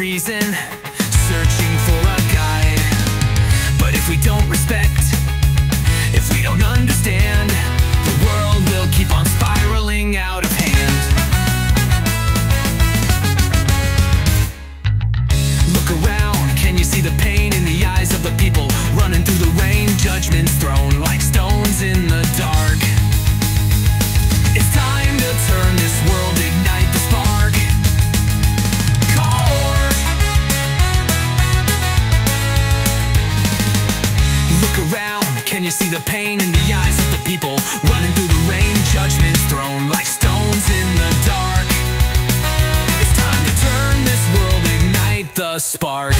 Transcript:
reason, searching for a guide. But if we don't respect, if we don't understand, the world will keep on spiraling out of hand. Look around, can you see the pain in the eyes of the people running through the rain? Judgments thrown like stones in the dark. It's time to turn this world, ignite the spark. Core. Look around, can you see the pain in the eyes of the people running through the rain? Judgments thrown like stones in the dark. It's time to turn this world, ignite the spark.